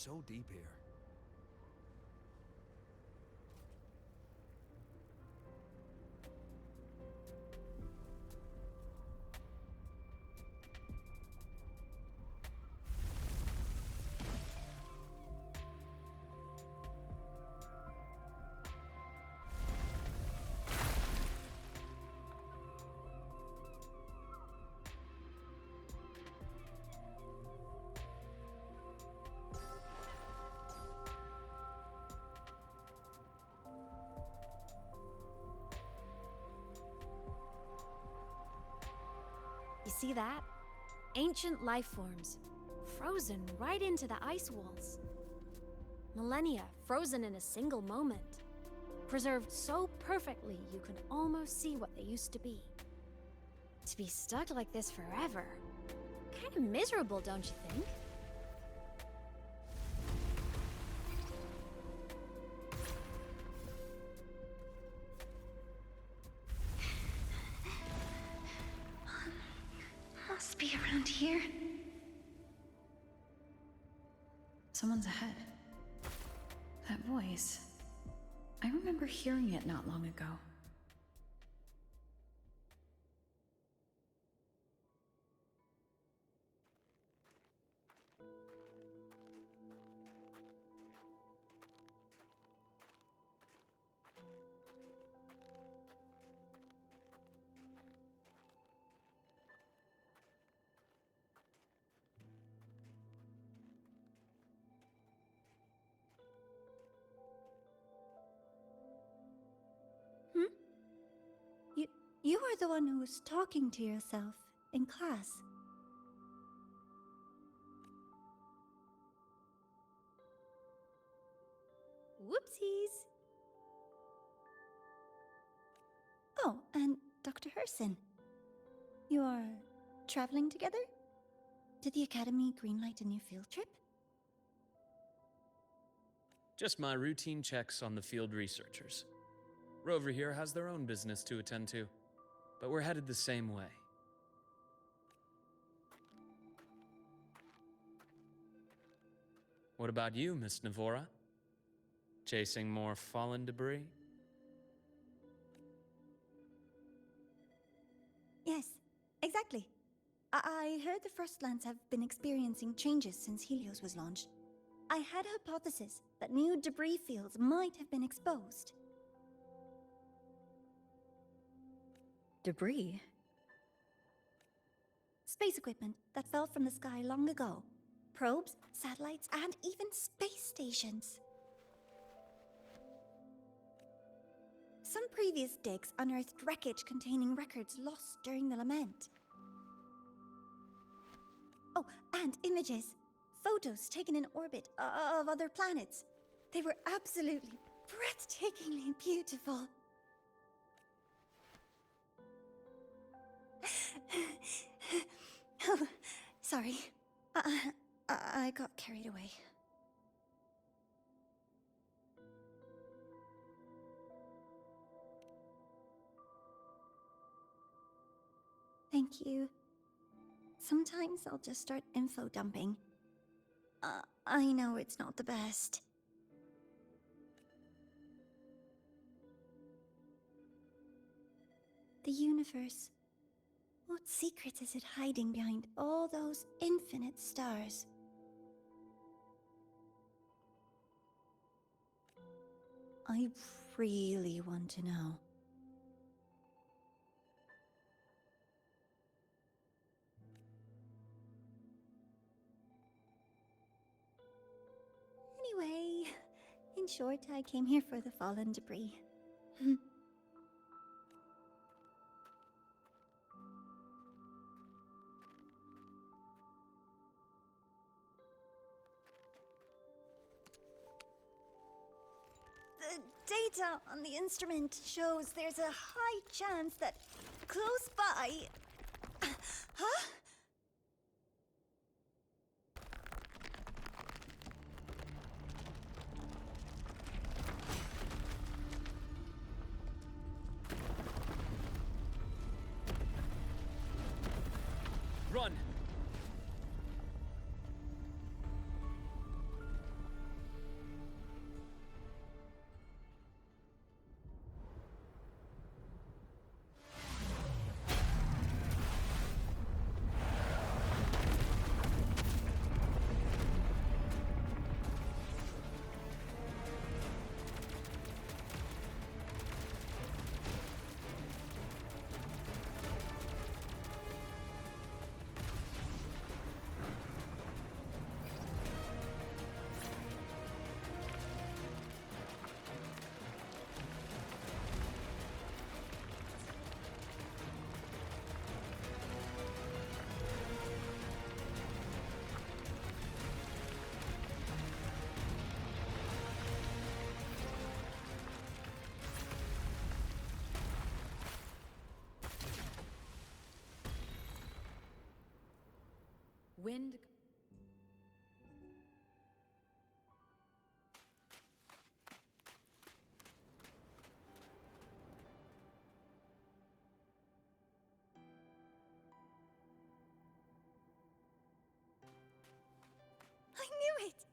so deep here. You see that? Ancient life forms, frozen right into the ice walls. Millennia frozen in a single moment. Preserved so perfectly you can almost see what they used to be. To be stuck like this forever, kind of miserable, don't you think? Must be around here. Someone's ahead. That voice. I remember hearing it not long ago. You are the one who was talking to yourself in class. Whoopsies! Oh, and Dr. Herson. You are traveling together? Did the Academy greenlight a new field trip? Just my routine checks on the field researchers. Rover here has their own business to attend to, but we're headed the same way. What about you, Miss Navora? Chasing more fallen debris? Yes, exactly. I heard the Frostlands have been experiencing changes since Helios was launched. I had a hypothesis that new debris fields might have been exposed. Debris? Space equipment that fell from the sky long ago. Probes, satellites, and even space stations. Some previous digs unearthed wreckage containing records lost during the lament. Oh, and images. Photos taken in orbit of other planets. They were absolutely breathtakingly beautiful. Oh, sorry. I got carried away. Thank you. Sometimes I'll just start info dumping. I know it's not the best. The universe. What secrets is it hiding behind all those infinite stars? I really want to know. Anyway, in short, I came here for the fallen debris. The data on the instrument shows there's a high chance that close by... Huh? Run! wind. I knew it!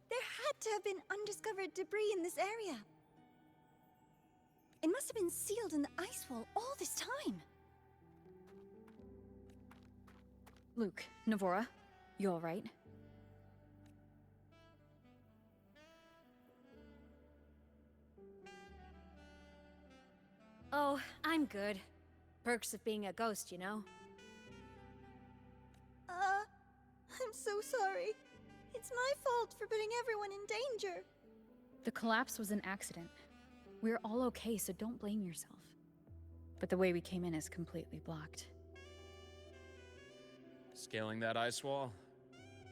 There had to have been undiscovered debris in this area. It must have been sealed in the ice wall all this time. Luke, Navora, you alright? Oh, I'm good. Perks of being a ghost, you know? I'm so sorry. It's my fault for putting everyone in danger. The collapse was an accident. We're all okay, so don't blame yourself. But the way we came in is completely blocked. Scaling that ice wall?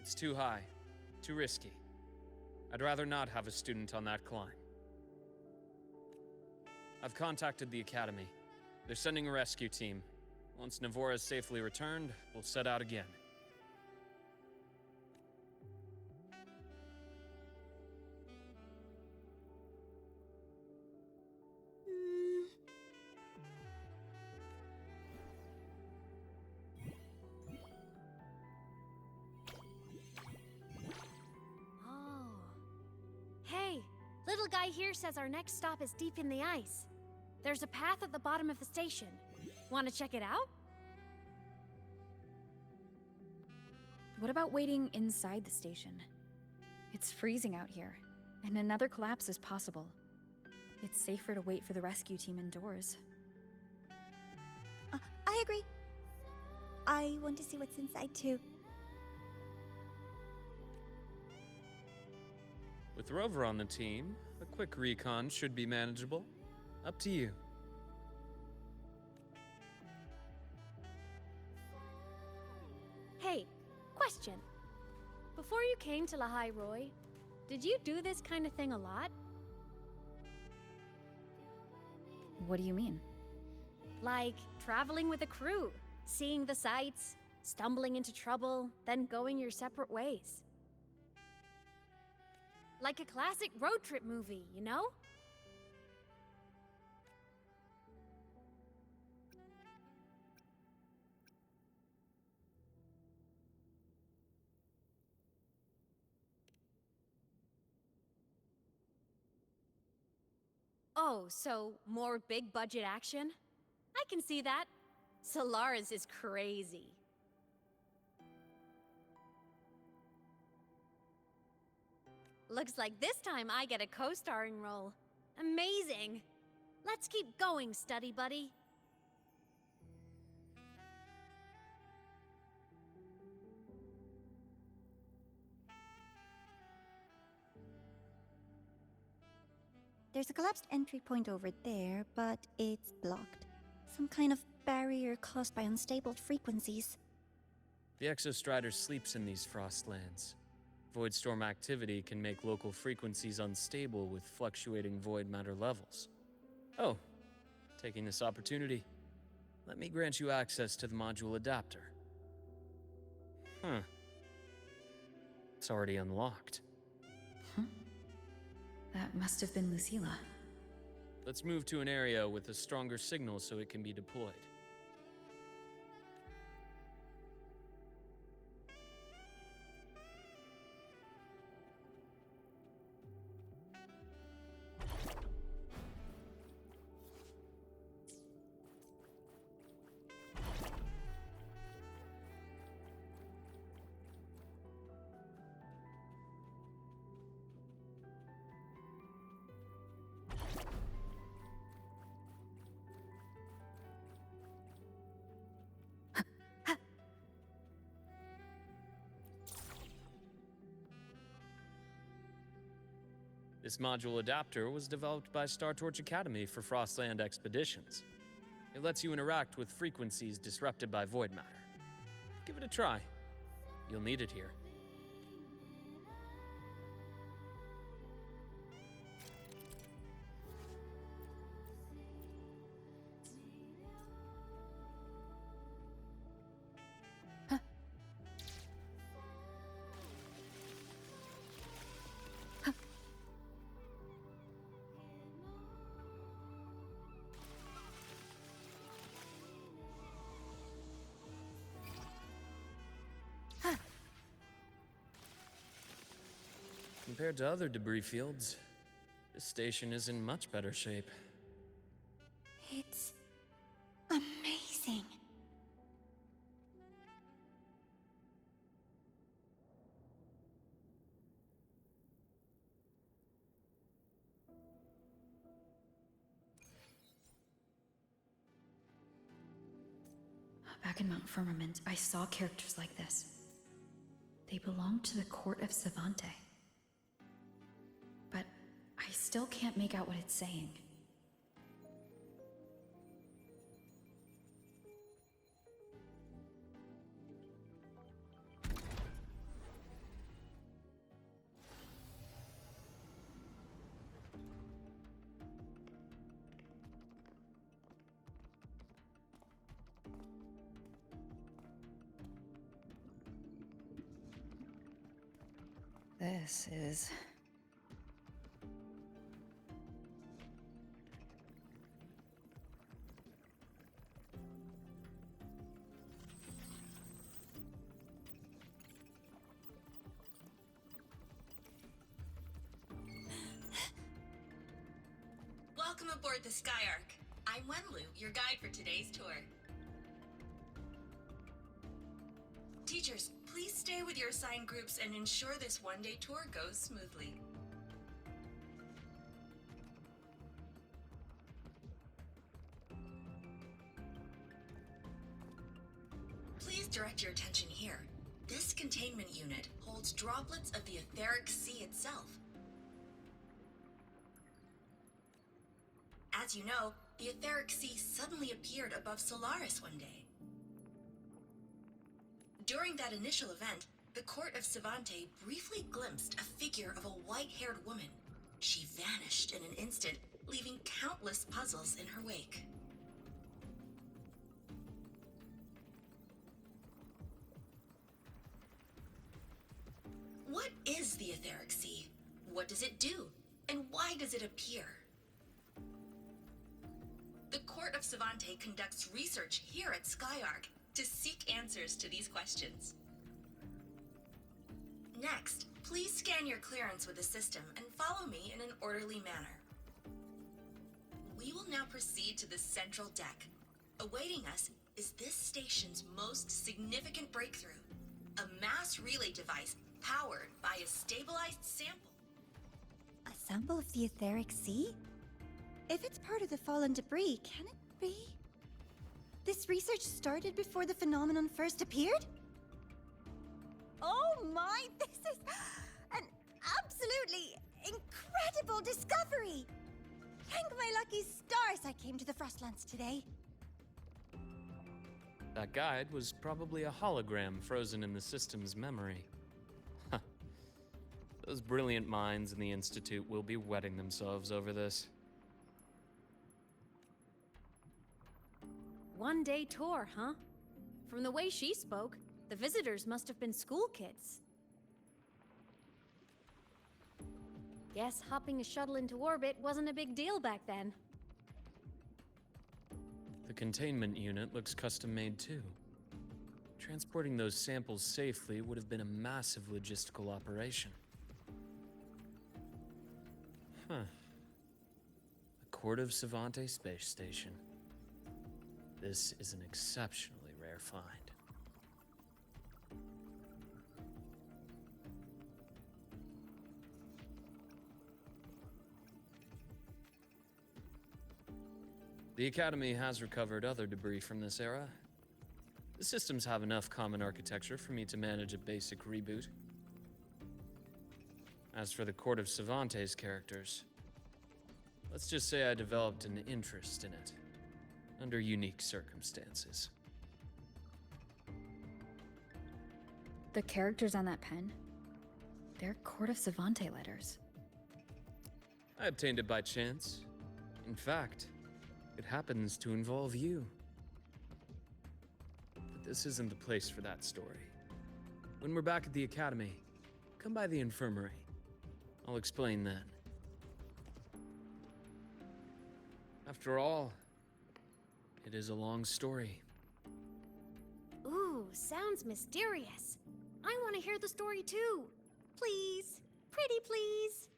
It's too high, too risky. I'd rather not have a student on that climb. I've contacted the Academy. They're sending a rescue team. Once Navora is safely returned, we'll set out again. Oh. Hey, little guy here says our next stop is deep in the ice. There's a path at the bottom of the station. Want to check it out? What about waiting inside the station? It's freezing out here, and another collapse is possible. It's safer to wait for the rescue team indoors. I agree. I want to see what's inside too. With Rover on the team, a quick recon should be manageable. Up to you. Hey, question. Before you came to Lahai Roy, did you do this kind of thing a lot? What do you mean? Like traveling with a crew, seeing the sights, stumbling into trouble, then going your separate ways. Like a classic road trip movie, you know? Oh, so more big budget action? I can see that. Solaris is crazy. Looks like this time I get a co-starring role. Amazing! Let's keep going, study buddy. There's a collapsed entry point over there, but it's blocked. Some kind of barrier caused by unstable frequencies. The Exostrider sleeps in these frostlands. Void storm activity can make local frequencies unstable with fluctuating void matter levels. Oh, taking this opportunity, let me grant you access to the module adapter. Huh. It's already unlocked. That must have been Lucilla. Let's move to an area with a stronger signal so it can be deployed. This module adapter was developed by StarTorch Academy for Frostland expeditions. It lets you interact with frequencies disrupted by void matter. Give it a try. You'll need it here. compared to other debris fields, this station is in much better shape. It's amazing. Back in Mount Firmament, I saw characters like this. They belonged to the court of Savante. But I still can't make out what it's saying. This is... Welcome aboard the Skyark. I'm Wenlu, your guide for today's tour. Teachers, please stay with your assigned groups and ensure this one-day tour goes smoothly. Please direct your attention here. This containment unit holds droplets of the etheric sea itself. As you know, the etheric sea suddenly appeared above Solaris one day. During that initial event, the court of Savante briefly glimpsed a figure of a white-haired woman. She vanished in an instant, leaving countless puzzles in her wake. What is the etheric sea? What does it do? And why does it appear? The Court of Savante conducts research here at Skyark to seek answers to these questions. Next, please scan your clearance with the system and follow me in an orderly manner. We will now proceed to the central deck. Awaiting us is this station's most significant breakthrough, a mass relay device powered by a stabilized sample. A sample of the etheric sea? If it's part of the fallen debris, can it be? This research started before the phenomenon first appeared? Oh my, this is an absolutely incredible discovery! Thank my lucky stars I came to the Frostlands today. That guide was probably a hologram frozen in the system's memory. Huh. Those brilliant minds in the Institute will be wetting themselves over this. One-day tour, huh? From the way she spoke, the visitors must have been school kids. Guess hopping a shuttle into orbit wasn't a big deal back then. The containment unit looks custom-made too. Transporting those samples safely would have been a massive logistical operation. Huh. The Court of Savante Space Station. This is an exceptionally rare find. The Academy has recovered other debris from this era. The systems have enough common architecture for me to manage a basic reboot. As for the Court of Savante's characters, let's just say I developed an interest in it. Under unique circumstances. The characters on that pen? They're Court of Savante letters. I obtained it by chance. In fact, it happens to involve you. But this isn't the place for that story. When we're back at the Academy, come by the infirmary. I'll explain then. After all, it is a long story. Ooh, sounds mysterious. I want to hear the story too. Please, Pretty please.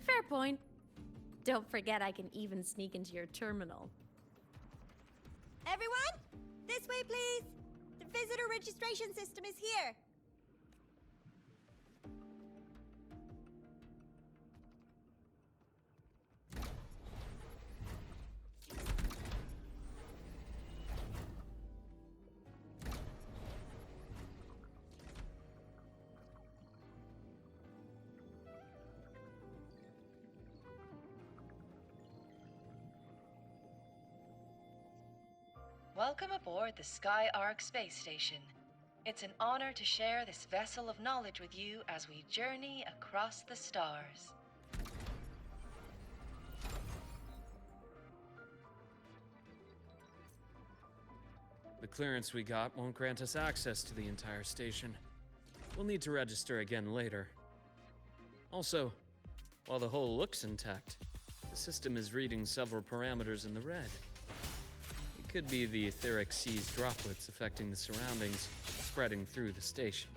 Fair point. Don't forget I can even sneak into your terminal. Everyone, this way please. The visitor registration system is here. Welcome aboard the Sky Ark space station. It's an honor to share this vessel of knowledge with you as we journey across the stars. The clearance we got won't grant us access to the entire station. We'll need to register again later. Also, while the hull looks intact, the system is reading several parameters in the red. It could be the etheric sea's droplets affecting the surroundings, spreading through the station.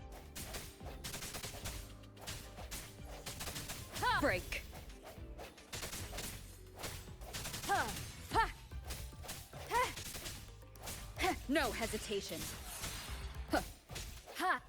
Break. Ha! Ha! Ha! Ha! No hesitation. Huh. Ha!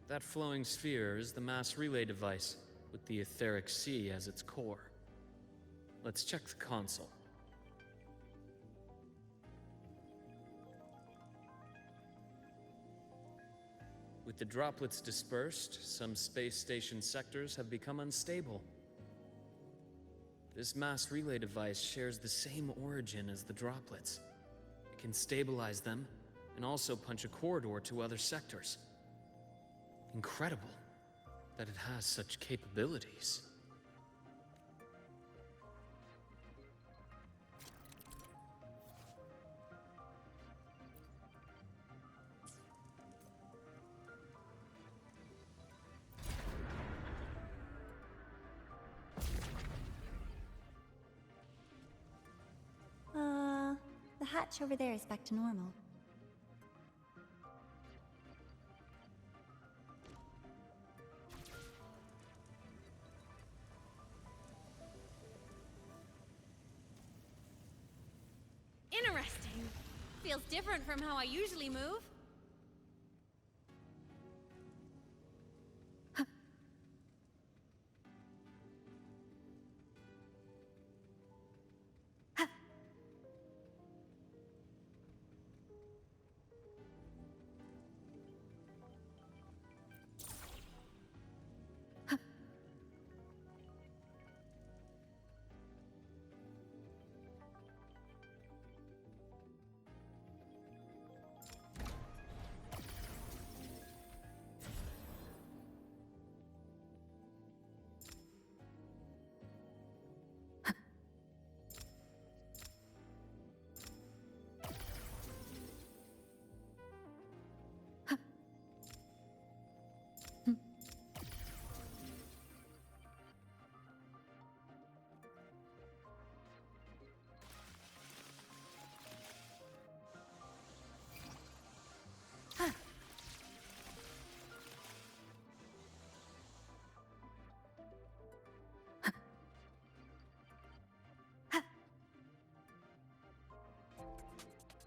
That flowing sphere is the mass relay device, with the etheric sea as its core. Let's check the console. With the droplets dispersed, some space station sectors have become unstable. This mass relay device shares the same origin as the droplets. It can stabilize them, and also punch a corridor to other sectors. Incredible that it has such capabilities. The hatch over there is back to normal. Interesting. Feels different from how I usually move.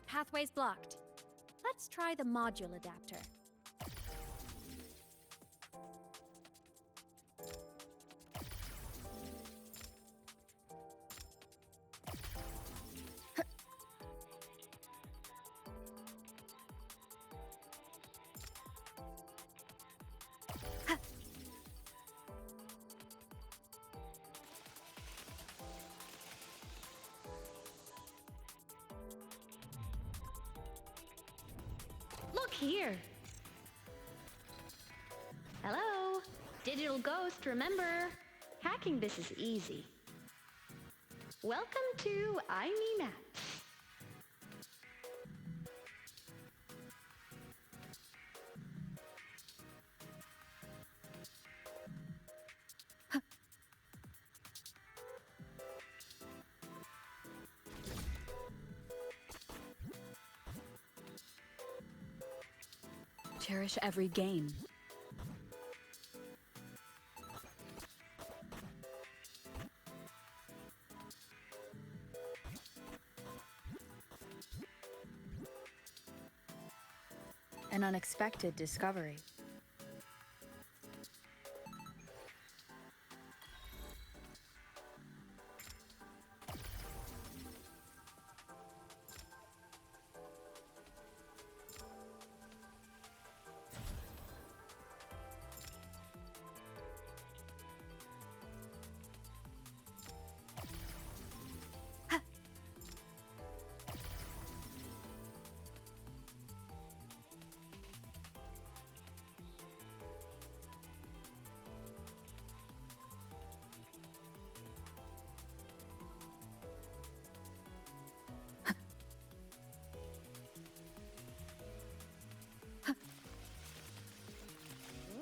Pathway's blocked. Let's try the module adapter. here. Hello? Digital Ghost, remember? Hacking this is easy. Welcome to iMe Maps. Cherish every gain. An unexpected discovery.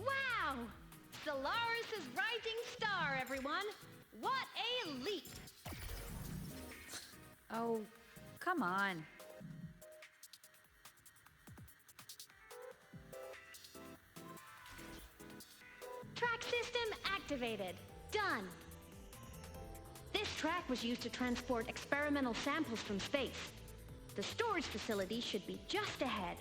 Wow! Solaris' rising star, everyone! What a leap! Oh, come on. Track system activated. Done. This track was used to transport experimental samples from space. The storage facility should be just ahead.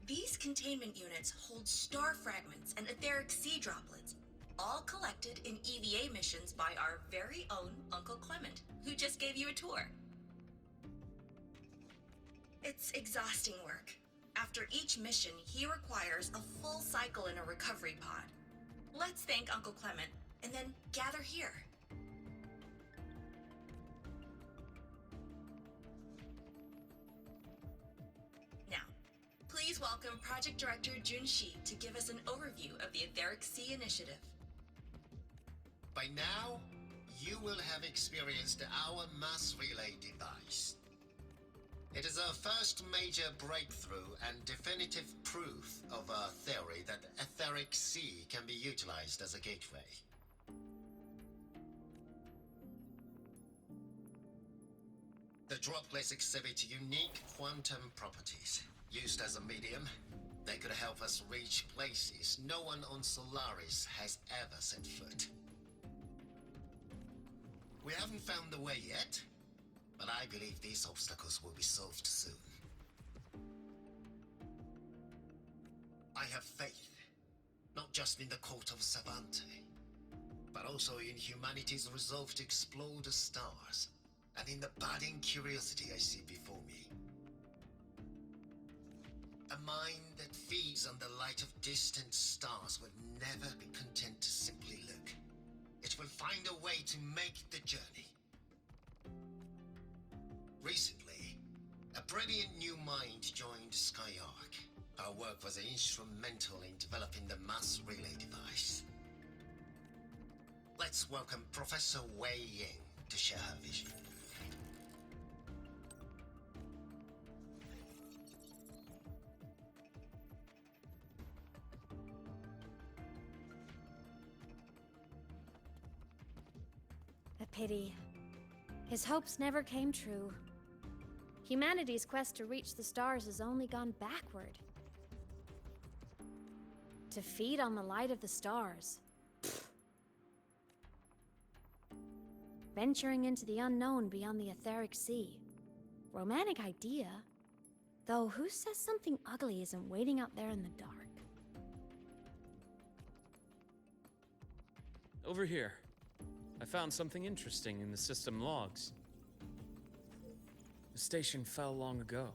These containment units hold star fragments and etheric sea droplets, all collected in EVA missions by our very own Uncle Clement, who just gave you a tour. It's exhausting work. After each mission, he requires a full cycle in a recovery pod. Let's thank Uncle Clement, and then gather here. Now, please welcome Project Director Jun Shi to give us an overview of the Etheric Sea Initiative. By now, you will have experienced our mass relay device. It is our first major breakthrough and definitive proof of our theory that Etheric Sea can be utilized as a gateway. The droplets exhibit unique quantum properties. Used as a medium, they could help us reach places no one on Solaris has ever set foot. We haven't found the way yet, but I believe these obstacles will be solved soon. I have faith, not just in the Court of Savante, but also in humanity's resolve to explore the stars, and in the budding curiosity I see before me. A mind that feeds on the light of distant stars will never be content to simply look. It will find a way to make the journey. Recently, a brilliant new mind joined Skyark. Our work was instrumental in developing the mass relay device. Let's welcome Professor Wei Ying to share her vision. pity. His hopes never came true. Humanity's quest to reach the stars has only gone backward. To feed on the light of the stars. Venturing into the unknown beyond the etheric sea. Romantic idea. Though who says something ugly isn't waiting out there in the dark? Over here. I found something interesting in the system logs. The station fell long ago.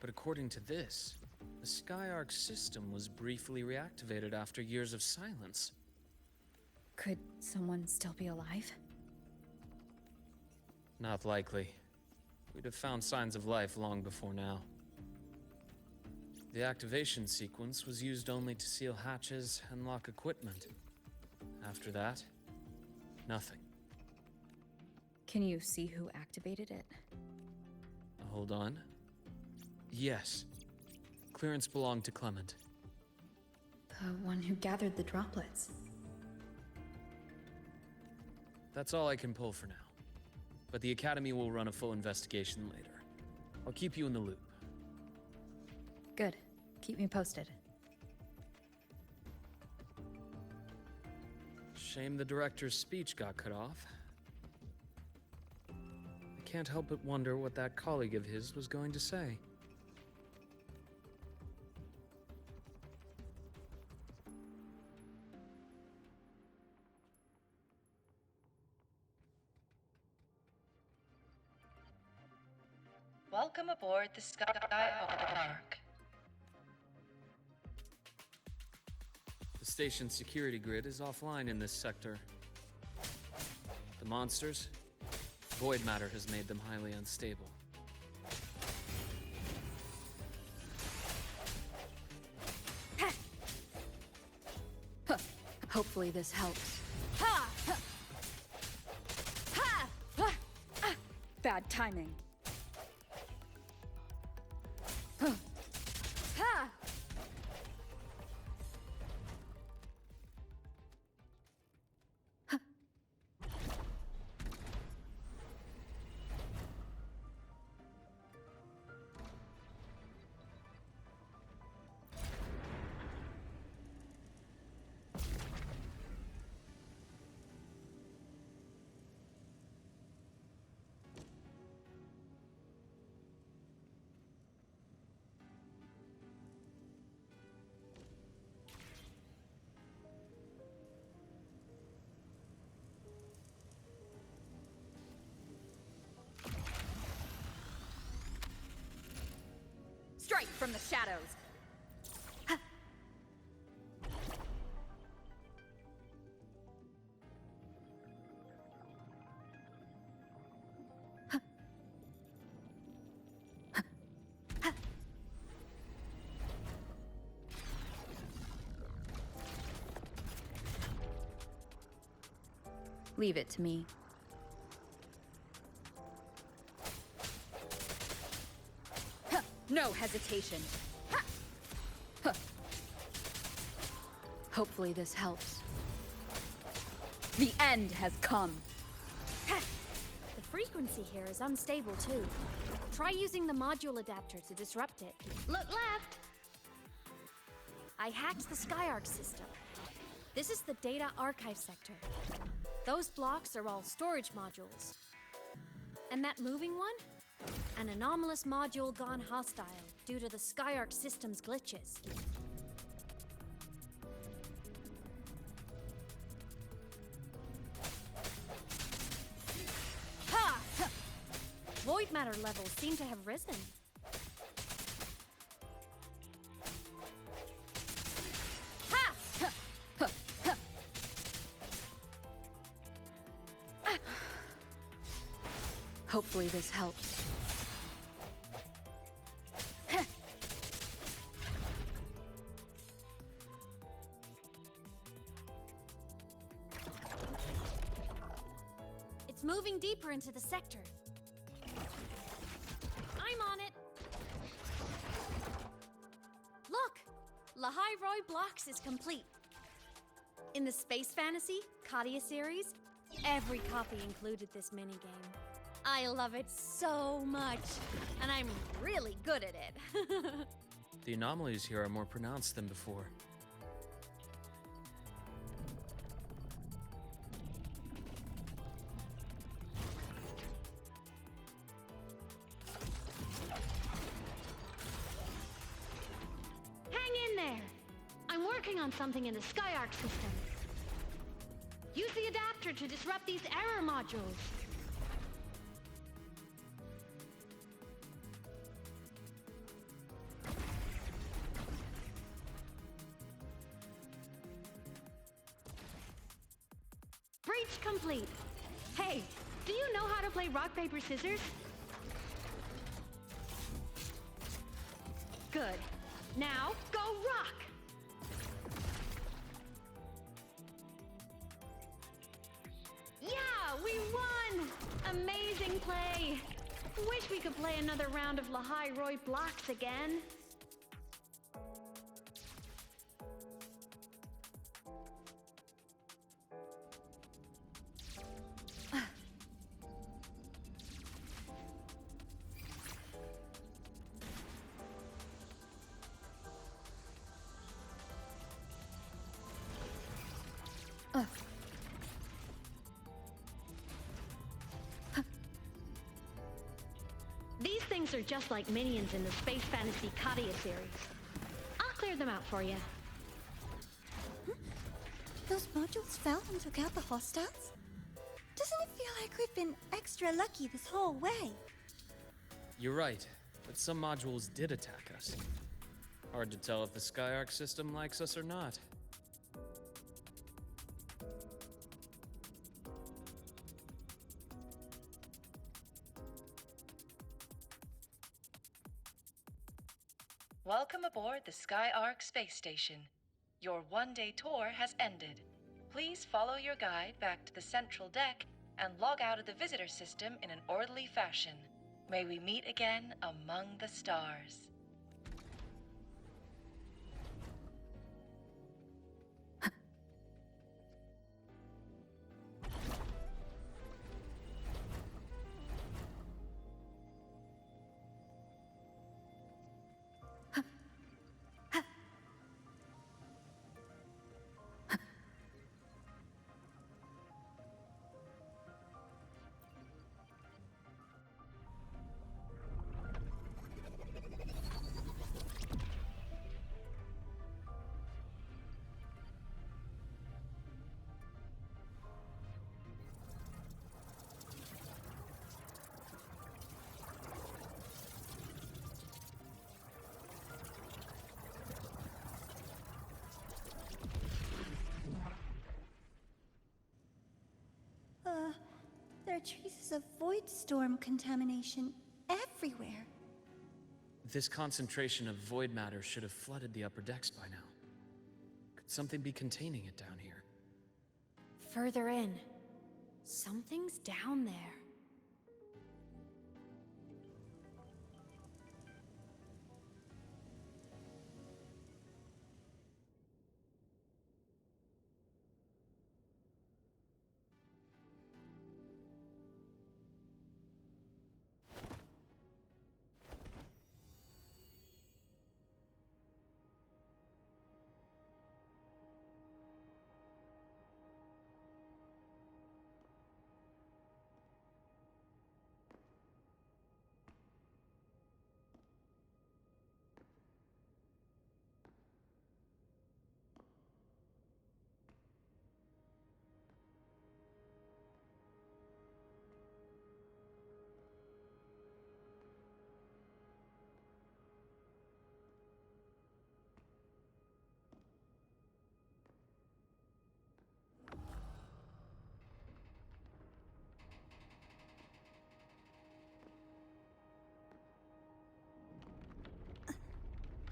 But according to this, the Skyark system was briefly reactivated after years of silence. Could someone still be alive? Not likely. We'd have found signs of life long before now. The activation sequence was used only to seal hatches and lock equipment. After that, nothing. Can you see who activated it? Hold on. Yes. Clearance belonged to Clement. The one who gathered the droplets. That's all I can pull for now. But the Academy will run a full investigation later. I'll keep you in the loop. Good. Keep me posted. Shame the director's speech got cut off. I can't help but wonder what that colleague of his was going to say. Welcome aboard the Skyark. The station's security grid is offline in this sector. The monsters? Void matter has made them highly unstable. Hopefully this helps. Bad timing. Strike from the shadows! Leave it to me. No hesitation. Hopefully this helps. The end has come. The frequency here is unstable too. Try using the module adapter to disrupt it. Look left! I hacked the Skyark system. This is the data archive sector. Those blocks are all storage modules. And that moving one? An anomalous module gone hostile due to the Skyark system's glitches. Ha! Void matter levels seem to have risen. Ha! Hopefully this helps. It's moving deeper into the sector. I'm on it. Look! Lahai Roy Blocks is complete. In the Space Fantasy, Kadia series, Every copy included this minigame. I love it so much, and I'm really good at it. The anomalies here are more pronounced than before. Hang in there! I'm working on something in the Skyark system. Use the adapter to disrupt these error modules. Breach complete. Hey, do you know how to play rock, paper, scissors? Good. Now, go rock! Yeah, we won! Amazing play! Wish we could play another round of Lahai Roy blocks again. These things are just like minions in the Space Fantasy Katia series. I'll clear them out for you. Those modules fell and took out the hostiles? Doesn't it feel like we've been extra lucky this whole way? You're right, but some modules did attack us. Hard to tell if the Skyark system likes us or not. Welcome aboard the Skyark space station. Your one-day tour has ended. Please follow your guide back to the central deck and log out of the visitor system in an orderly fashion. May we meet again among the stars. There are traces of void storm contamination everywhere. This concentration of void matter should have flooded the upper decks by now. Could something be containing it down here? Further in. Something's down there.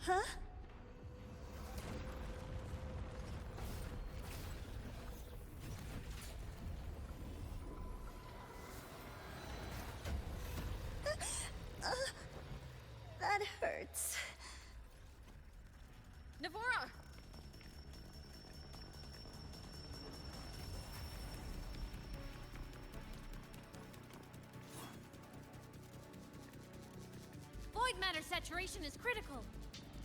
Huh? That hurts. Navora! void matter saturation is critical.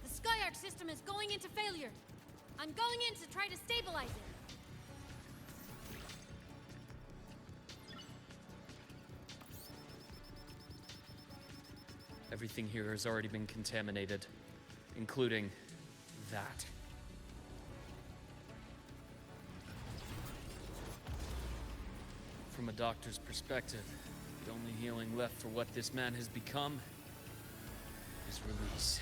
The Skyark system is going into failure. I'm going in to try to stabilize it. Everything here has already been contaminated, including that. From a doctor's perspective, the only healing left for what this man has become is release.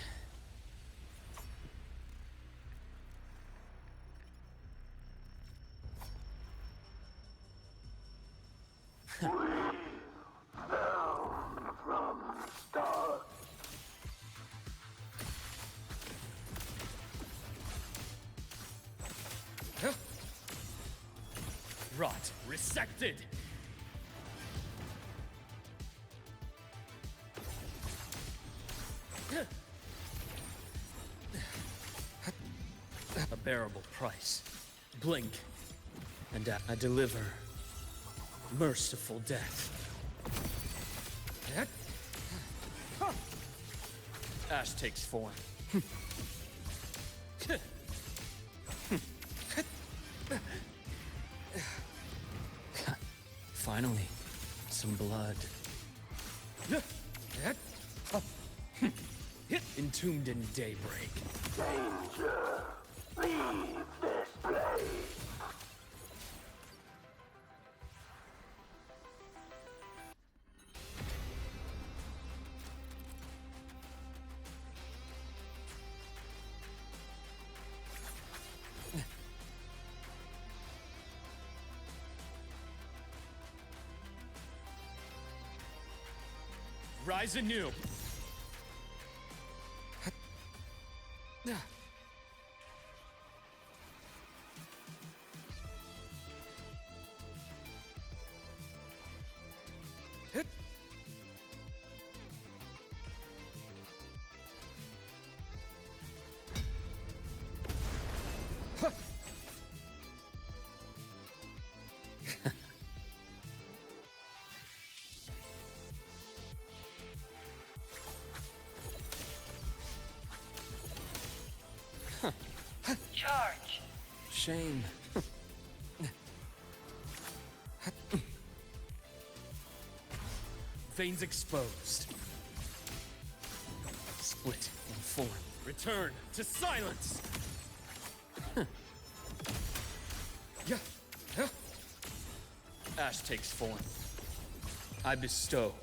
Rot resected! A bearable price. Blink, and I deliver merciful death. Ash takes form. Finally, some blood. Entombed in daybreak. Danger! Leave this place! Rise anew! Charge. Shame. Veins exposed. Split in form. Return to silence! Ash takes form. I bestow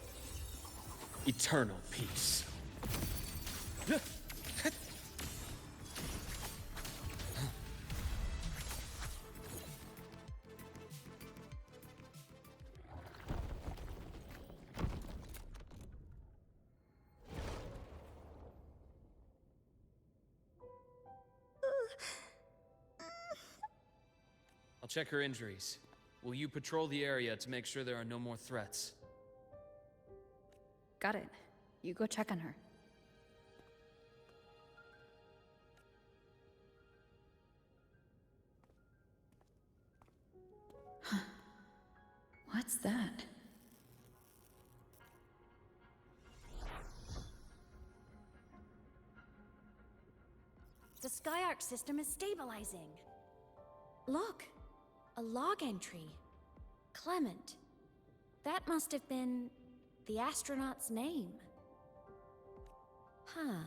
eternal peace. I'll check her injuries. Will you patrol the area to make sure there are no more threats? Got it. You go check on her. Huh. What's that? The Skyark system is stabilizing. Look, a log entry. Clement. That must have been the astronaut's name. Huh.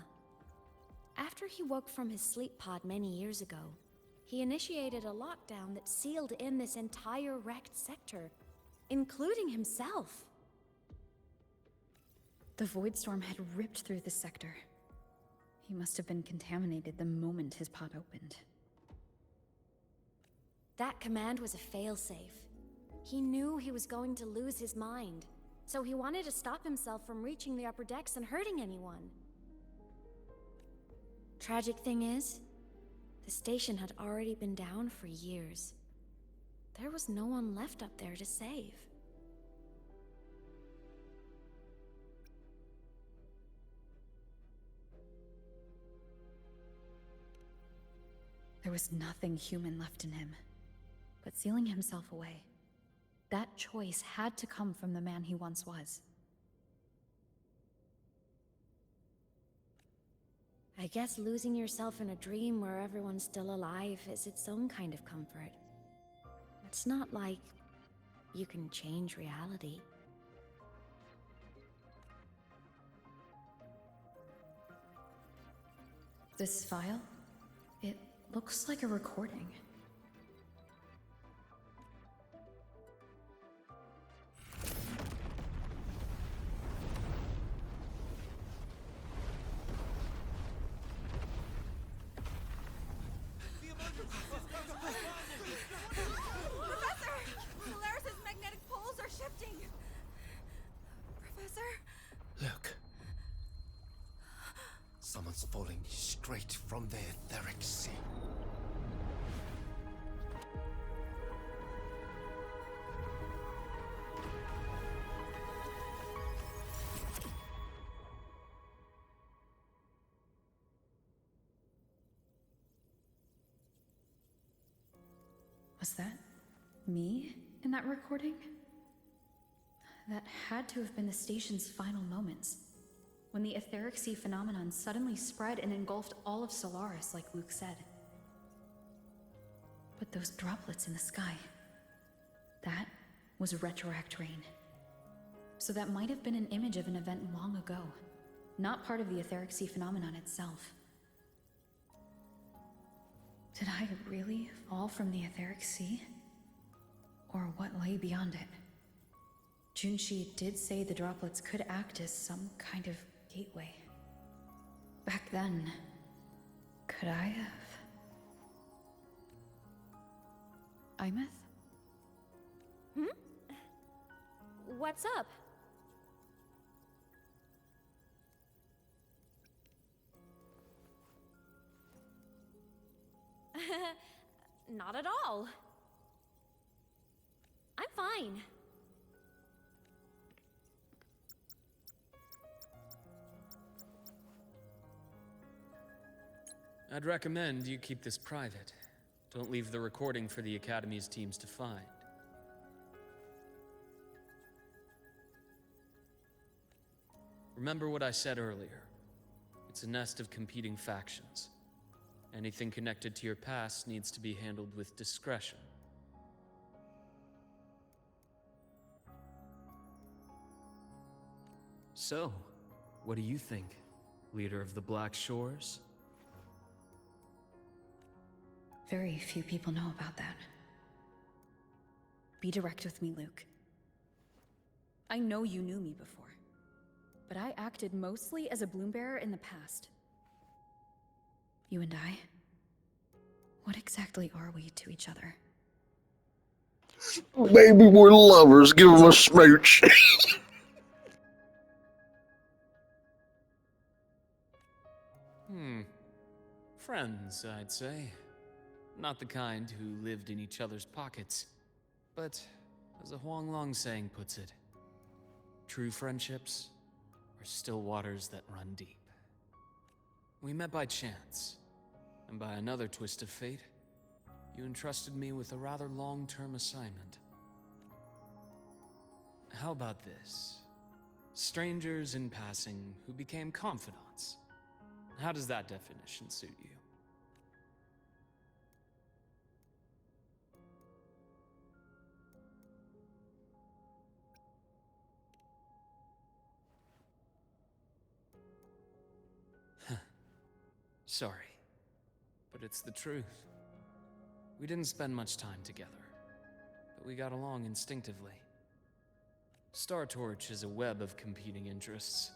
After he woke from his sleep pod many years ago, he initiated a lockdown that sealed in this entire wrecked sector, including himself. The Void Storm had ripped through the sector. He must have been contaminated the moment his pod opened. That command was a failsafe. He knew he was going to lose his mind, so he wanted to stop himself from reaching the upper decks and hurting anyone. Tragic thing is, the station had already been down for years. There was no one left up there to save. There was nothing human left in him, but sealing himself away. That choice had to come from the man he once was. I guess losing yourself in a dream where everyone's still alive is its own kind of comfort. It's not like you can change reality. This file? It looks like a recording. Professor! Solaris' magnetic poles are shifting! Professor? Look. Someone's falling straight from the etheric sea. Was that me in that recording? That had to have been the station's final moments, when the etheric sea phenomenon suddenly spread and engulfed all of Solaris, like Luke said. But those droplets in the sky, that was retroact rain. So that might have been an image of an event long ago, not part of the etheric sea phenomenon itself. Did I really fall from the etheric sea? Or what lay beyond it? Junshi did say the droplets could act as some kind of gateway. Back then, could I have? Imeth? What's up? Not at all. I'm fine. I'd recommend you keep this private. Don't leave the recording for the Academy's teams to find. Remember what I said earlier. It's a nest of competing factions. Anything connected to your past needs to be handled with discretion. So, what do you think, leader of the Black Shores? Very few people know about that. Be direct with me, Luke. I know you knew me before, but I acted mostly as a Bloombearer in the past. You and I, what exactly are we to each other? Maybe we're lovers. Give him a smooch. Friends, I'd say. Not the kind who lived in each other's pockets. But, as a Huanglong saying puts it, true friendships are still waters that run deep. We met by chance, and by another twist of fate, you entrusted me with a rather long-term assignment. How about this? Strangers in passing who became confidants. How does that definition suit you? Sorry, but it's the truth. We didn't spend much time together, but we got along instinctively. Star Torch is a web of competing interests.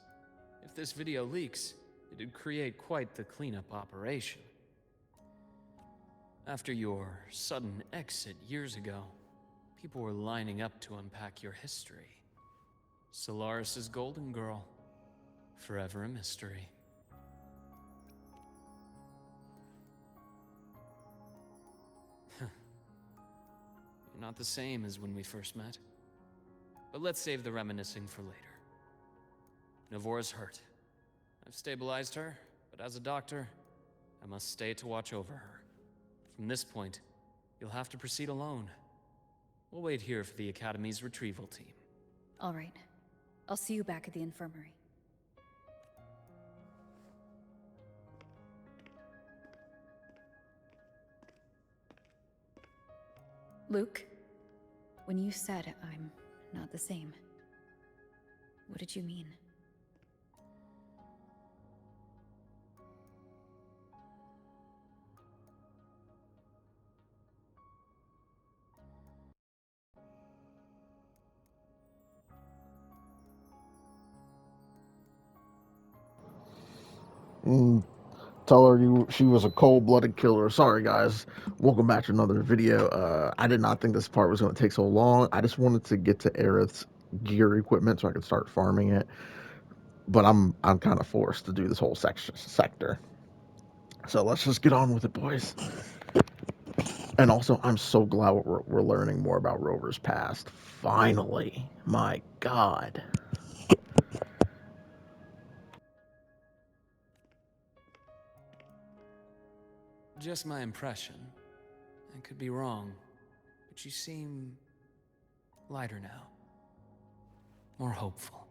If this video leaks, it'd create quite the cleanup operation. After your sudden exit years ago, people were lining up to unpack your history. Solaris' Golden Girl, forever a mystery. You're not the same as when we first met. But let's save the reminiscing for later. Navora's hurt. I've stabilized her, but as a doctor, I must stay to watch over her. From this point, you'll have to proceed alone. We'll wait here for the Academy's retrieval team. All right. I'll see you back at the infirmary. Luke, when you said I'm not the same, what did you mean? Tell her she was a cold-blooded killer. Sorry, guys. Welcome back to another video. I did not think this part was going to take so long. I just wanted to get to Aerith's gear equipment so I could start farming it. But I'm kind of forced to do this whole sector. So let's just get on with it, boys. And also, I'm so glad we're learning more about Rover's past. Finally. My God. Just my impression. I could be wrong, but you seem lighter now. More hopeful.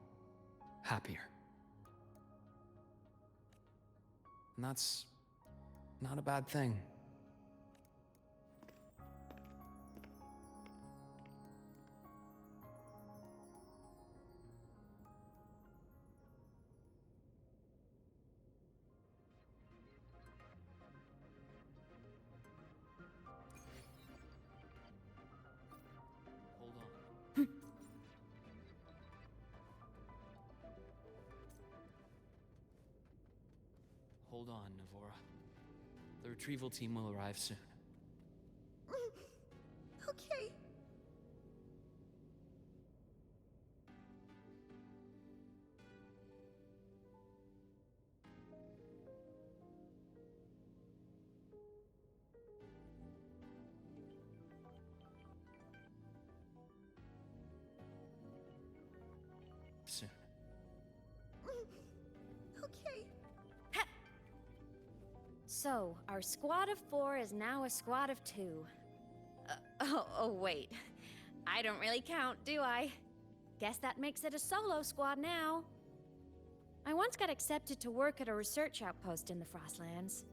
Happier. And that's not a bad thing. Hold on. Hold on, Navora. The retrieval team will arrive soon. Okay. Soon. Okay. So, our squad of 4 is now a squad of 2. Wait. I don't really count, do I? Guess that makes it a solo squad now. I once got accepted to work at a research outpost in the Frostlands.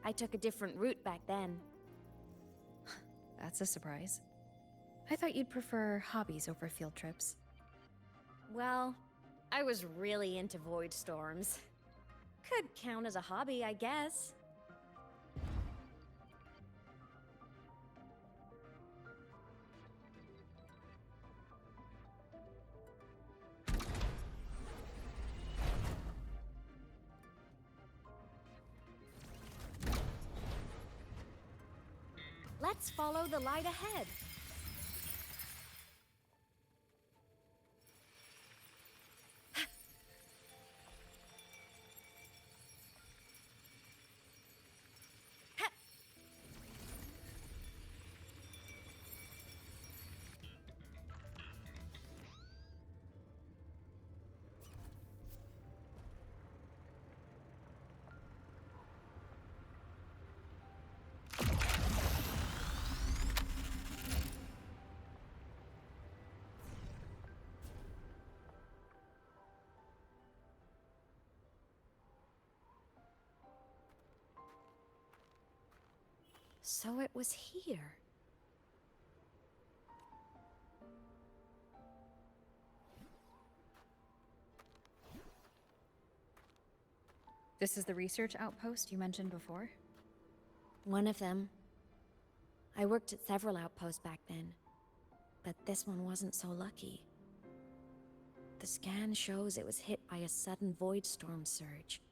I took a different route back then. That's a surprise. I thought you'd prefer hobbies over field trips. Well, I was really into void storms. Could count as a hobby, I guess. Let's follow the light ahead. So it was here. This is the research outpost you mentioned before? One of them. I worked at several outposts back then, but this one wasn't so lucky. The scan shows it was hit by a sudden void storm surge.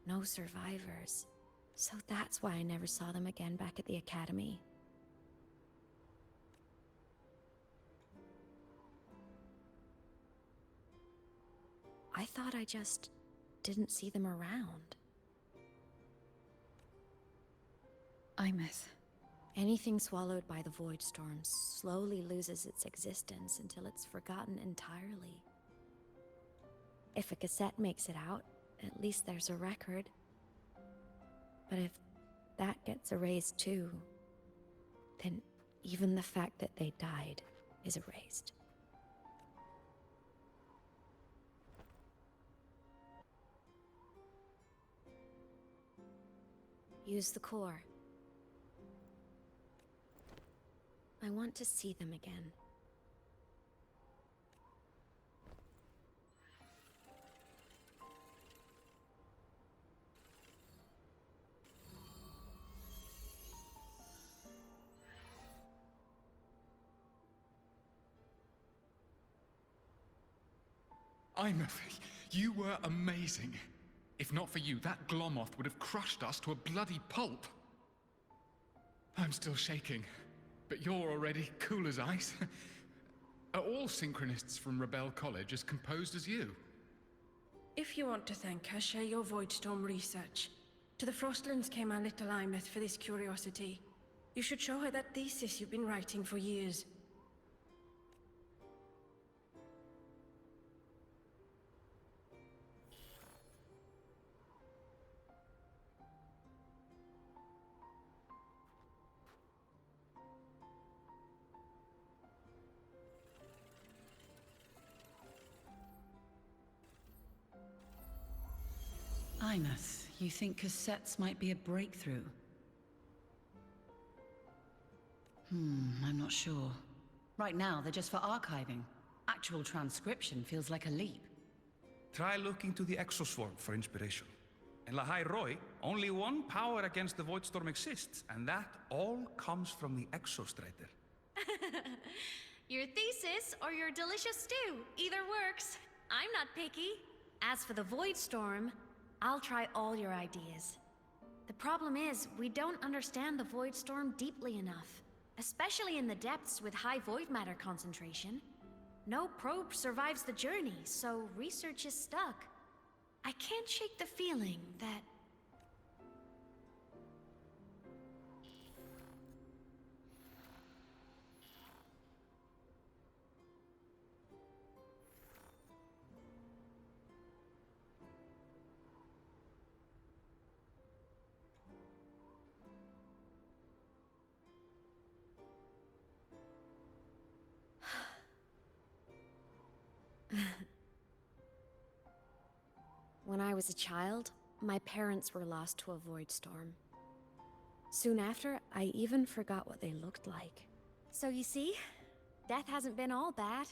No survivors. So that's why I never saw them again back at the academy. I thought I just didn't see them around. Imeth. Anything swallowed by the void storm slowly loses its existence until it's forgotten entirely. If a cassette makes it out, at least there's a record. But if that gets erased too, then even the fact that they died is erased. Use the core. I want to see them again. Imeth, you were amazing. If not for you, that Glomoth would have crushed us to a bloody pulp. I'm still shaking, but you're already cool as ice. Are all Synchronists from Rebel College as composed as you? If you want to thank her, share your Voidstorm research. To the Frostlands came our little Imeth for this curiosity. You should show her that thesis you've been writing for years. Imeth, you think cassettes might be a breakthrough? I'm not sure. Right now, they're just for archiving. Actual transcription feels like a leap. Try looking to the Exoswarm for inspiration. In Lahai Roi, only one power against the Voidstorm exists, and that all comes from the Exostrider. Your thesis or your delicious stew, either works. I'm not picky. As for the Voidstorm, I'll try all your ideas. The problem is, we don't understand the Voidstorm deeply enough, especially in the depths with high void matter concentration. No probe survives the journey, so research is stuck. I can't shake the feeling that... When I was a child, my parents were lost to a void storm. Soon after, I even forgot what they looked like. So you see, death hasn't been all bad.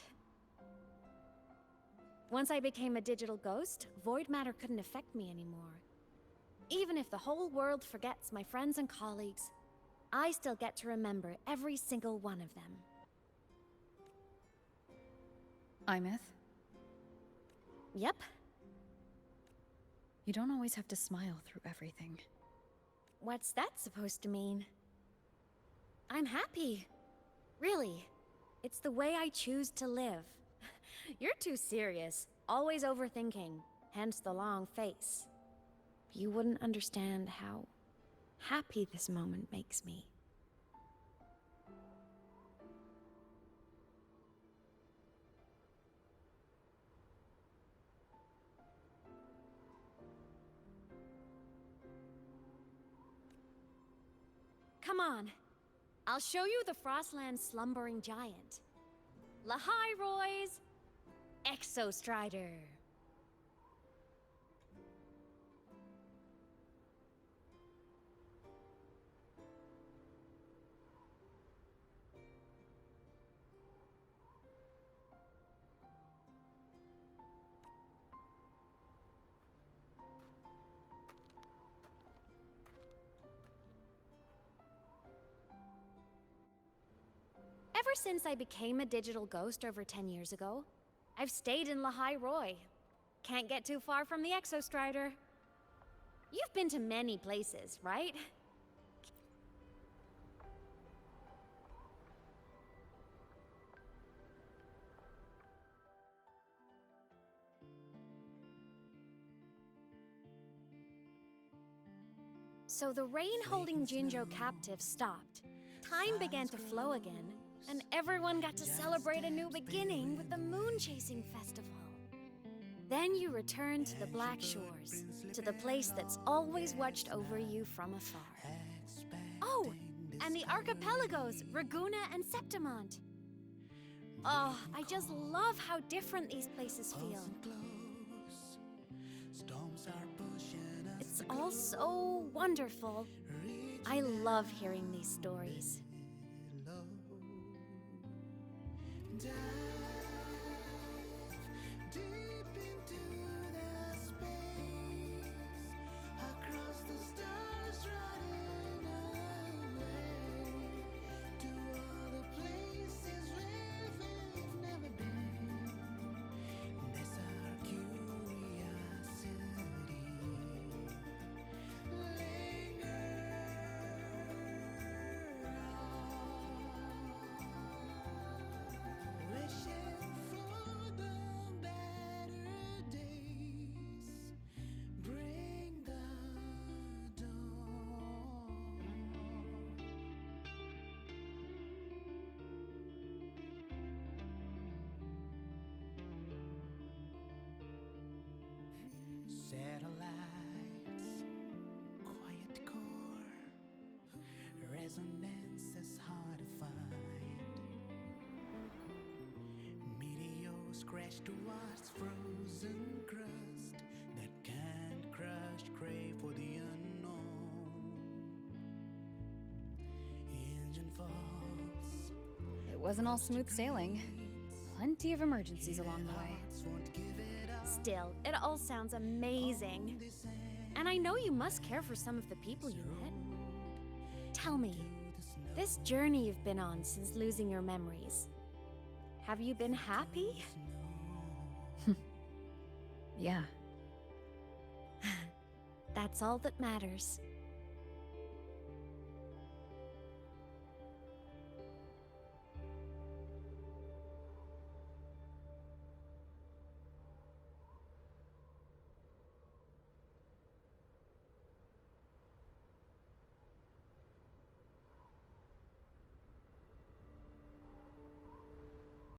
Once I became a digital ghost, void matter couldn't affect me anymore. Even if the whole world forgets my friends and colleagues, I still get to remember every single one of them. Imeth? Yep. You don't always have to smile through everything. What's that supposed to mean? I'm happy. Really. It's the way I choose to live. You're too serious, always overthinking, hence the long face. You wouldn't understand how happy this moment makes me. Come on. I'll show you the Frostland slumbering giant. Lahai Roi's Exostrider. Ever since I became a digital ghost over 10 years ago, I've stayed in Lahai Roi. Can't get too far from the Exostrider. You've been to many places, right? So the rain holding Jinzhou captive stopped. Time began to flow again, and everyone got to celebrate a new beginning with the Moon Chasing Festival. Then you returned to the Black Shores, to the place that's always watched over you from afar. Oh, and the archipelagos, Raguna and Septimont. Oh, I just love how different these places feel. It's all so wonderful. I love hearing these stories. Satellites, quiet core, resonance is hard to find. Meteors crash towards frozen crust that can't crush, crave for the unknown. Engine falls. It wasn't all smooth sailing. Plenty of emergencies along the way. Still, it all sounds amazing. And I know you must care for some of the people you met. Tell me, this journey you've been on since losing your memories, have you been happy? Yeah. That's all that matters.